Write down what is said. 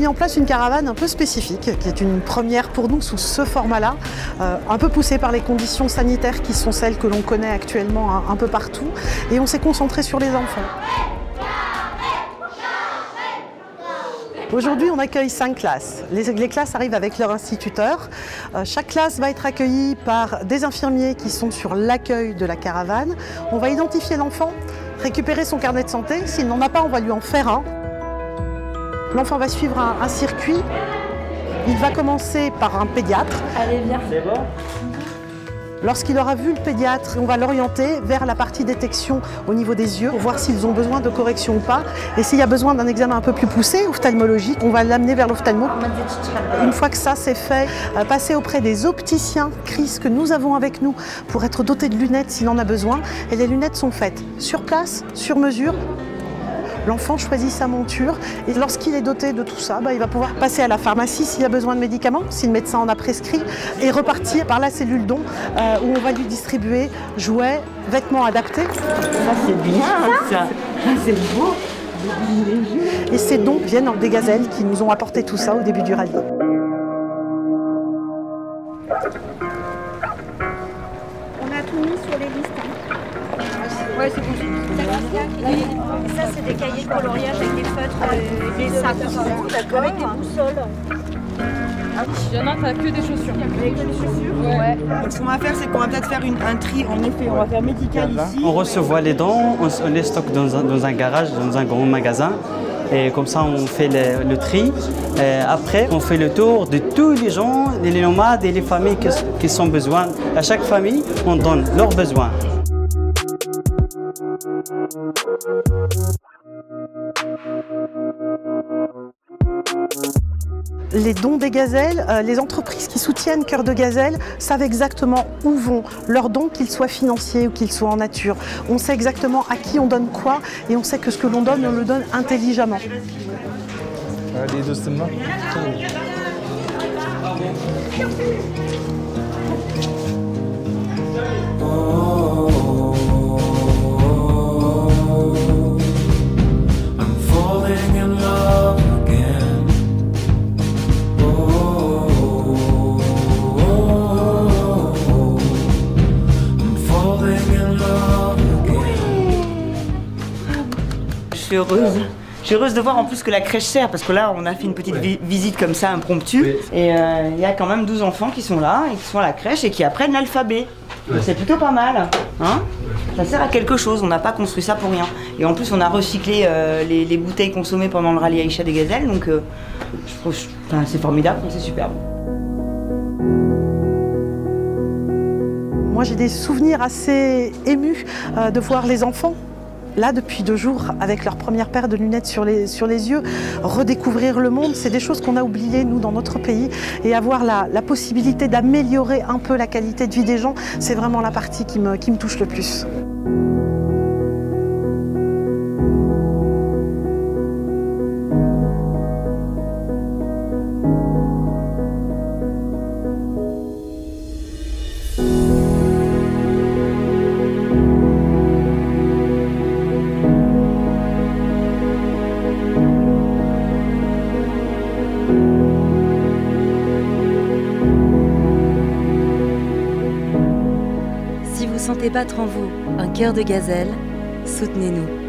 mis en place une caravane un peu spécifique, qui est une première pour nous sous ce format-là, un peu poussée par les conditions sanitaires qui sont celles que l'on connaît actuellement un peu partout. Et on s'est concentré sur les enfants. Aujourd'hui, on accueille 5 classes. Les classes arrivent avec leur instituteur. Chaque classe va être accueillie par des infirmiers qui sont sur l'accueil de la caravane. On va identifier l'enfant, récupérer son carnet de santé. S'il n'en a pas, on va lui en faire un. L'enfant va suivre un circuit. Il va commencer par un pédiatre. Allez, viens. C'est bon. Lorsqu'il aura vu le pédiatre, on va l'orienter vers la partie détection au niveau des yeux pour voir s'ils ont besoin de correction ou pas. Et s'il y a besoin d'un examen un peu plus poussé, ophtalmologique, on va l'amener vers l'ophtalmo. Une fois que ça c'est fait, passer auprès des opticiens Chris que nous avons avec nous pour être doté de lunettes s'il en a besoin. Et les lunettes sont faites sur place, sur mesure. L'enfant choisit sa monture et lorsqu'il est doté de tout ça, il va pouvoir passer à la pharmacie s'il a besoin de médicaments, si le médecin en a prescrit, et repartir par la cellule don où on va lui distribuer jouets, vêtements adaptés. Ça c'est bien, ça c'est beau. Et ces dons viennent des gazelles qui nous ont apporté tout ça au début du rallye. On a tout mis sur les listes. Ouais, c'est bon. Ça, c'est des cahiers de coloriage avec des feutres et des sacs. Avec des boussoles. Il y en a, t'as que des chaussures. Avec des chaussures. Ouais. Donc, ce qu'on va faire, c'est qu'on va peut-être faire un tri. En effet, on va faire médical ici. On reçoit les dents, on les stocke dans un garage, dans un grand magasin. Et comme ça, on fait le tri. Et après, on fait le tour de tous les gens, les nomades et les familles qui ont besoin. À chaque famille, on donne leurs besoins. Les dons des gazelles, les entreprises qui soutiennent Cœur de Gazelle savent exactement où vont leurs dons, qu'ils soient financiers ou qu'ils soient en nature. On sait exactement à qui on donne quoi et on sait que ce que l'on donne, on le donne intelligemment. Allez, doucement. Je suis heureuse de voir en plus que la crèche sert, parce que là on a fait une petite visite comme ça impromptue. Oui. Et il y a quand même 12 enfants qui sont là et qui sont à la crèche et qui apprennent l'alphabet. Oui. C'est plutôt pas mal, hein? Ça sert à quelque chose, on n'a pas construit ça pour rien. Et en plus on a recyclé les bouteilles consommées pendant le rallye Aïcha des Gazelles, donc je trouve c'est formidable, c'est superbe. Moi j'ai des souvenirs assez émus de voir les enfants là depuis 2 jours avec leur première paire de lunettes sur les yeux, redécouvrir le monde, c'est des choses qu'on a oubliées nous dans notre pays, et avoir la possibilité d'améliorer un peu la qualité de vie des gens, c'est vraiment la partie qui me touche le plus. Si vous sentez battre en vous un cœur de gazelle, soutenez-nous.